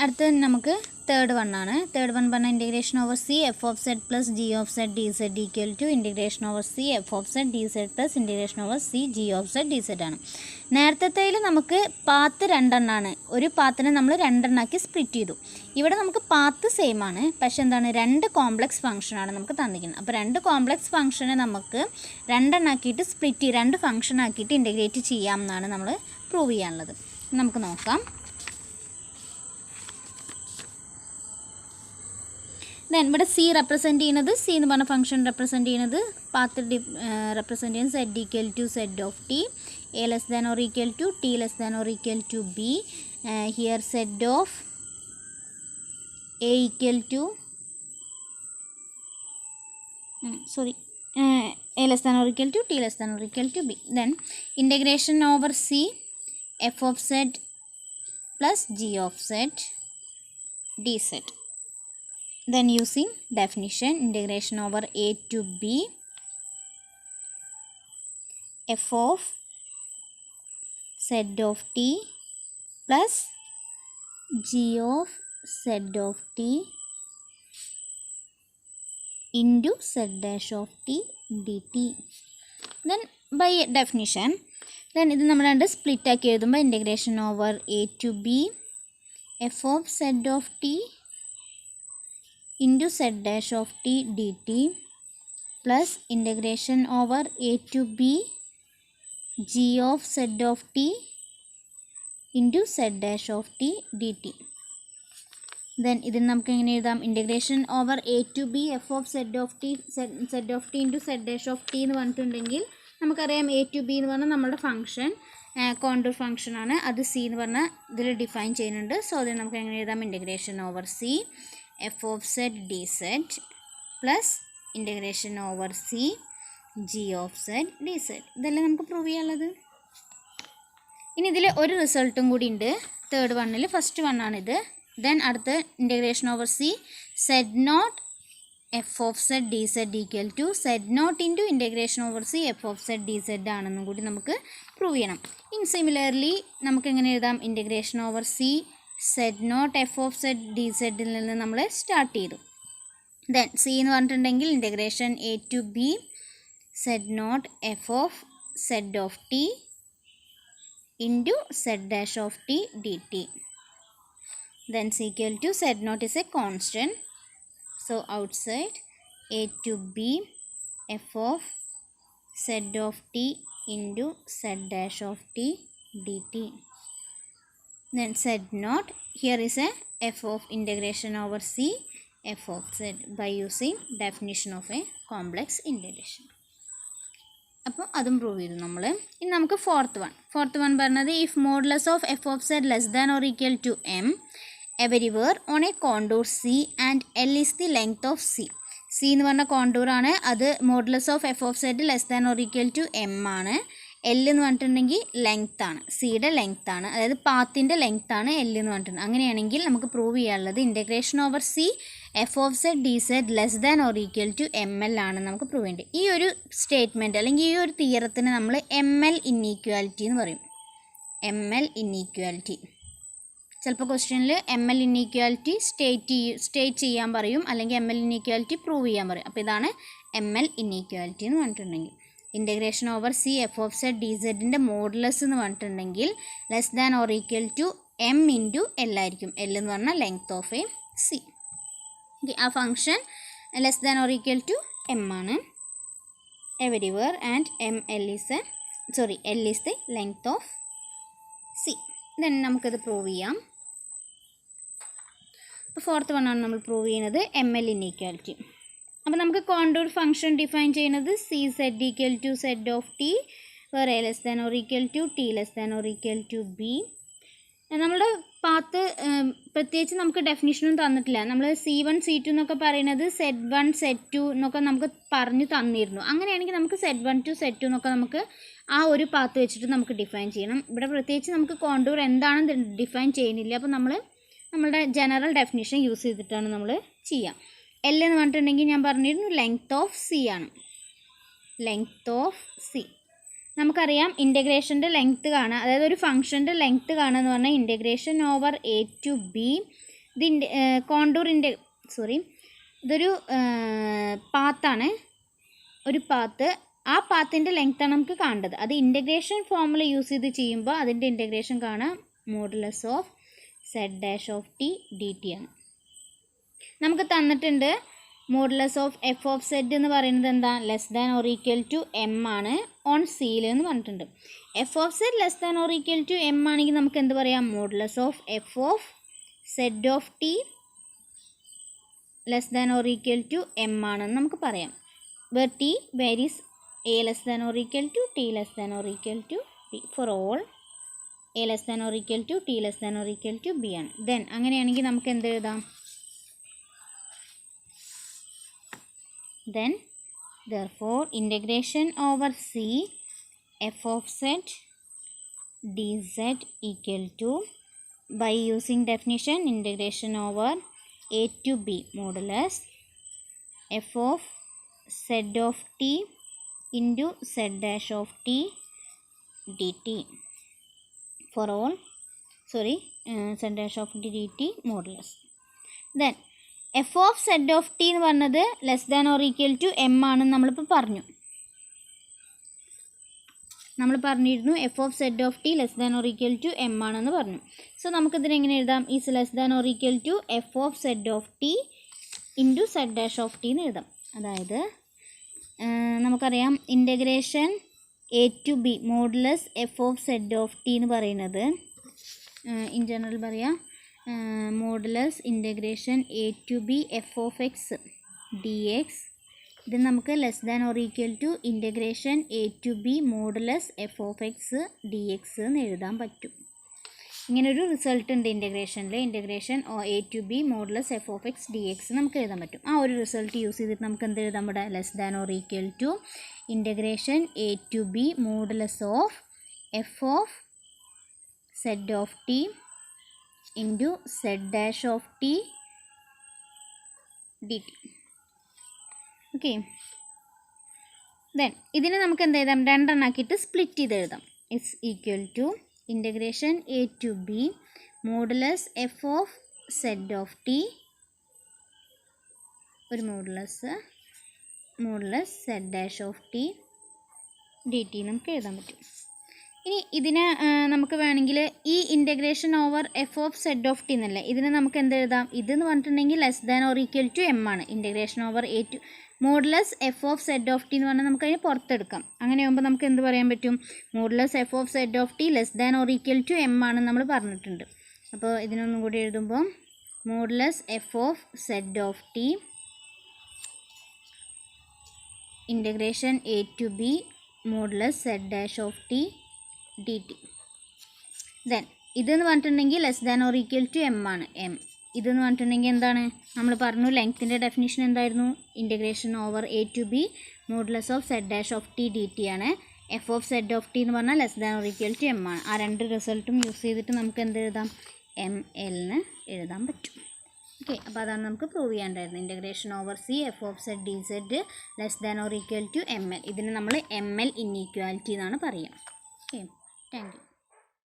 അടുത്ത നമുക്ക് third one ആണ്. തേർഡ് വൺ പറഞ്ഞാൽ integration over C F of Z plus G of Z D Z equal to integration over C F of Z D Z plus integration over C G of Z D Z ആണ്. നേരത്തേതിൽ നമുക്ക് path രണ്ടെണ്ണമാണ്. ഒരു പാത്തിനെ നമ്മൾ രണ്ടെണ്ണാക്കി split ചെയ്തു. ഇവിടെ നമുക്ക് path same ആണ്, പക്ഷേ എന്താണ്, രണ്ട് കോംപ്ലക്സ് ഫംഗ്ഷനാണ് നമുക്ക് തന്നിരിക്കുന്നത്. അപ്പോൾ രണ്ട് കോംപ്ലക്സ് ഫംഗ്ഷനെ നമുക്ക് രണ്ടെണ്ണാക്കിയിട്ട് സ്പ്ലിറ്റ് ചെയ്ത് രണ്ട് ഫംഗ്ഷൻ ആക്കിയിട്ട് ഇൻറ്റഗ്രേറ്റ് ചെയ്യാം എന്നാണ് നമ്മൾ പ്രൂവ് ചെയ്യാനുള്ളത്. നമുക്ക് നോക്കാം. ദെൻ ഇവിടെ സി റെപ്രസെൻറ്റ് ചെയ്യുന്നത്, സി എന്ന് പറഞ്ഞ ഫംഗ്ഷൻ റെപ്രസെൻറ്റ് ചെയ്യുന്നത് പാത്ത് റെപ്രസെൻറ്റ് ചെയ്യുന്നത് Z equal to Z of T, A less than or equal to T less than or equal to B. Here Z of A equal to A less than or equal to T less than or equal to B. Then integration over C F of Z plus G of Z D Z. Then using definition, integration over a to b f of z of t plus g of z of t into z dash of t dt. Then by definition, then ഇത് നമ്മൾ രണ്ട് split ആക്കി എഴുതുമ്പോൾ integration over a to b f of z of t into z dash of t dt plus integration over a to b g of z of t into z dash of t dt. Then ഇതിന് നമുക്ക് എങ്ങനെ എഴുതാം, integration over a to b f of z of t into z dash of t എന്ന് പറഞ്ഞിട്ടുണ്ടെങ്കിൽ നമുക്കറിയാം a to b എന്ന് പറഞ്ഞാൽ നമ്മുടെ ഫംഗ്ഷൻ കോണ്ടൂർ ഫംഗ്ഷനാണ്. അത് c എന്ന് പറഞ്ഞാൽ ഇതിൽ ഡിഫൈൻ ചെയ്യുന്നുണ്ട്. സോ അതിന് നമുക്ക് എങ്ങനെ എഴുതാം, integration over c f of z dz plus integration over c g of z dz. ഇതെല്ലാം നമുക്ക് പ്രൂവ് ചെയ്യാനുള്ളത്. ഇനി ഇതിൽ ഒരു റിസൾട്ടും കൂടി ഉണ്ട് തേർഡ് വണ്ണിൽ. ഫസ്റ്റ് വണ്ണാണിത്. ദെൻ അടുത്ത integration over C Z not F of Z D Z equal to Z nought into integration over C F of Z D Z ആണെന്നും കൂടി നമുക്ക് പ്രൂവ് ചെയ്യണം. ഇൻ സിമിലർലി നമുക്ക് എങ്ങനെ എഴുതാം, integration over C Z not F of Z D സെഡിൽ നിന്ന് നമ്മൾ സ്റ്റാർട്ട് ചെയ്തു. ദെൻ സി എന്ന് പറഞ്ഞിട്ടുണ്ടെങ്കിൽ integration A to B Z not F of Z of T into Z dash of T D T. Then C equal to Z naught is a constant, so outside A to B F of Z of T into Z dash of T D T. Then z naught, here is a f of integration over c f of z by using definition of a complex integration. അപ്പോൾ അതും prove ചെയ്തു നമ്മൾ. ഇനി നമുക്ക് fourth one പറഞ്ഞത് if modulus of F of Z less than or equal to M everywhere on a contour C and L is the length of C. C എന്ന് പറഞ്ഞ കോണ്ടൂറാണ്. അത് modulus of F of Z less than or equal to M ആണ്. L എന്ന് പറഞ്ഞിട്ടുണ്ടെങ്കിൽ length ആണ്, സിയുടെ length ആണ്, അതായത് പാത്തിൻ്റെ ലെങ്ത് ആണ് എൽ എന്ന് പറഞ്ഞിട്ടുണ്ട്. അങ്ങനെയാണെങ്കിൽ നമുക്ക് പ്രൂവ് ചെയ്യാനുള്ളത് integration over C F of Z D Z less than or equal to M L ആണ് നമുക്ക് പ്രൂവ് ചെയ്യേണ്ടത്. ഈ ഒരു സ്റ്റേറ്റ്മെൻറ്റ് അല്ലെങ്കിൽ ഈ ഒരു തിയറത്തിന് നമ്മൾ എം എൽ ഇൻഈക്വാലിറ്റി എന്ന് പറയും. എം എൽ ഇൻഈക്വാലിറ്റി ചിലപ്പോൾ ക്വസ്റ്റ്യനിൽ എം എൽ ഇൻഈക്വാലിറ്റി സ്റ്റേറ്റ് ചെയ്യാൻ പറയും, അല്ലെങ്കിൽ എം എൽ ഇൻഈക്വാലിറ്റി പ്രൂവ് ചെയ്യാൻ പറയും. അപ്പോൾ ഇതാണ് എം എൽ ഇൻഈക്വാലിറ്റി എന്ന് പറഞ്ഞിട്ടുണ്ടെങ്കിൽ. Integration over C F of Z D സെഡിൻ്റെ മോഡുലസ് എന്ന് പറഞ്ഞിട്ടുണ്ടെങ്കിൽ less than or equal to M into L ആയിരിക്കും. എൽ എന്ന് പറഞ്ഞാൽ ലെങ്ത് ഓഫ് എ സി. ആ function less than or equal to M ആണ് everywhere and L is the length of C. Then നമുക്കത് prove ചെയ്യാം. അപ്പോൾ ഫോർത്ത് വണ്ണാണ് നമ്മൾ prove ചെയ്യുന്നത് എം എൽ ഇൻഈക്വാലിറ്റി. അപ്പോൾ നമുക്ക് കോണ്ടൂർ ഫംഗ്ഷൻ ഡിഫൈൻ ചെയ്യുന്നത് C Z equal to Z of T where A less than or equal to T less than or equal to B. നമ്മുടെ path പ്രത്യേകിച്ച് നമുക്ക് ഡെഫിനിഷനും തന്നിട്ടില്ല. നമ്മൾ C1 C2 എന്നൊക്കെ പറയുന്നത് Z1 Z2 എന്നൊക്കെ നമുക്ക് പറഞ്ഞു തന്നിരുന്നു. അങ്ങനെയാണെങ്കിൽ നമുക്ക് Z1 to Z2 എന്നൊക്കെ നമുക്ക് ആ ഒരു പാത്ത് വെച്ചിട്ട് നമുക്ക് ഡിഫൈൻ ചെയ്യണം. ഇവിടെ പ്രത്യേകിച്ച് നമുക്ക് കോണ്ടൂർ എന്താണെന്ന് ഡിഫൈൻ ചെയ്യുന്നില്ല. അപ്പോൾ നമ്മളുടെ ജനറൽ ഡെഫിനിഷൻ യൂസ് ചെയ്തിട്ടാണ് നമ്മൾ ചെയ്യുക. എൽ എന്ന് പറഞ്ഞിട്ടുണ്ടെങ്കിൽ ഞാൻ പറഞ്ഞിരുന്നു ലെങ്ത് ഓഫ് സി ആണ്. ലെങ്ത് ഓഫ് സി നമുക്കറിയാം ഇൻ്റഗ്രേഷൻ്റെ ലെങ്ത്ത് കാണുക, അതായത് ഒരു ഫംഗ്ഷൻ്റെ ലെങ്ത്ത് കാണുക എന്ന് പറഞ്ഞാൽ integration over a to b ഇതിൻ്റെ ഇതൊരു പാത്താണ്, ഒരു പാത്ത്. ആ പാത്തിൻ്റെ ലെങ്ത്താണ് നമുക്ക് കാണേണ്ടത്. അത് ഇൻ്റഗ്രേഷൻ ഫോർമുല യൂസ് ചെയ്ത് ചെയ്യുമ്പോൾ അതിൻ്റെ ഇൻ്റഗ്രേഷൻ കാണാം മോഡുലസ് ഓഫ് z' dt ആണ്. നമുക്ക് തന്നിട്ടുണ്ട് modulus of F of Z എന്ന് പറയുന്നത് എന്താ, less than or equal to M ആണ് ഓൺ സീൽ എന്ന് പറഞ്ഞിട്ടുണ്ട്. F of Z less than or equal to M ആണെങ്കിൽ നമുക്ക് എന്ത് പറയാം, modulus of F of Z of T less than or equal to M ആണെന്ന് നമുക്ക് പറയാം. Where T varies A less than or equal to T less than or equal to B. For all A less than or equal to T less than or equal to B ആണ്. Then അങ്ങനെയാണെങ്കിൽ നമുക്ക് എന്ത് എഴുതാം, then therefore integration over c f of z dz equal to, by using definition, integration over a to b modulus f of z of t into z dash of t dt for all z dash of t dt modulus. Then F of Z of T എന്ന് പറഞ്ഞത് less than or equal to M ആണെന്ന് നമ്മളിപ്പോൾ പറഞ്ഞിരുന്നു. F of Z of T less than or equal to M ആണെന്ന് പറഞ്ഞു. So നമുക്കിതിനെ എങ്ങനെ എഴുതാം, is less than or equal to F of Z of T into Z dash of T എന്ന് എഴുതാം. അതായത് നമുക്കറിയാം integration A to B modulus F of Z of T എന്ന് പറയുന്നത് ഇൻ ജനറൽ പറയാം modulus integration A to B F of X D X. ഇത് നമുക്ക് less than or equal to integration A to B modulus F of X D X എന്ന് എഴുതാൻ പറ്റും. ഇങ്ങനൊരു result ഉണ്ട് ഇൻ്റഗ്രേഷനിൽ. Integration A to B modulus F of X D X നമുക്ക് എഴുതാൻ പറ്റും. ആ ഒരു റിസൾട്ട് യൂസ് ചെയ്തിട്ട് നമുക്ക് എന്ത് എഴുതാം, ഇവിടെ less than or equal to integration A to B modulus of F of Z of T into Z dash of T D T. Okay, then ഇതിനെ നമുക്ക് എന്ത് എഴുതാം, രണ്ടെണ്ണാക്കിയിട്ട് സ്പ്ലിറ്റ് ചെയ്ത് എഴുതാം. It's equal to integration A to B modulus F of Z of T ഒരു modulus Z dash of T D T നമുക്ക് എഴുതാൻ പറ്റും. ഇനി ഇതിന് നമുക്ക് വേണമെങ്കിൽ ഈ integration over F of Z of T എന്നല്ലേ, ഇതിന് നമുക്ക് എന്ത് എഴുതാം, ഇതെന്ന് പറഞ്ഞിട്ടുണ്ടെങ്കിൽ less than or equal to M ആണ്. Integration over A to modulus F of Z of T എന്ന് പറഞ്ഞാൽ നമുക്ക് അതിന് പുറത്തെടുക്കാം. അങ്ങനെ ആകുമ്പോൾ നമുക്ക് എന്ത് പറയാൻ പറ്റും, modulus F of Z of T less than or equal to M ആണെന്ന് നമ്മൾ പറഞ്ഞിട്ടുണ്ട്. അപ്പോൾ ഇതിനൊന്നും കൂടി എഴുതുമ്പോൾ modulus F of Z of T integration A to B modulus Z dash of T D T. Then ഇതെന്ന് പറഞ്ഞിട്ടുണ്ടെങ്കിൽ less than or equal to M ആണ്. എം ഇതെന്ന് പറഞ്ഞിട്ടുണ്ടെങ്കിൽ എന്താണ്, നമ്മൾ പറഞ്ഞു ലെങ്ത്തിൻ്റെ ഡെഫിനിഷൻ എന്തായിരുന്നു, integration over A to B modulus of Z dash of T D T ആണ്. F of Z of T എന്ന് പറഞ്ഞാൽ less than or equal to M ആണ്. ആ രണ്ട് റിസൾട്ടും യൂസ് ചെയ്തിട്ട് നമുക്ക് എന്ത് എഴുതാം, എം എൽന്ന് എഴുതാൻ പറ്റും. ഓക്കെ, അപ്പോൾ അതാണ് നമുക്ക് പ്രൂവ് ചെയ്യാണ്ടായിരുന്നത്. Integration over C F of Z D Z less than or equal to M L. ഇതിന് നമ്മൾ എം എൽ ഇൻഈക്വാലിറ്റി എന്നാണ് പറയുക. Okay, thank U.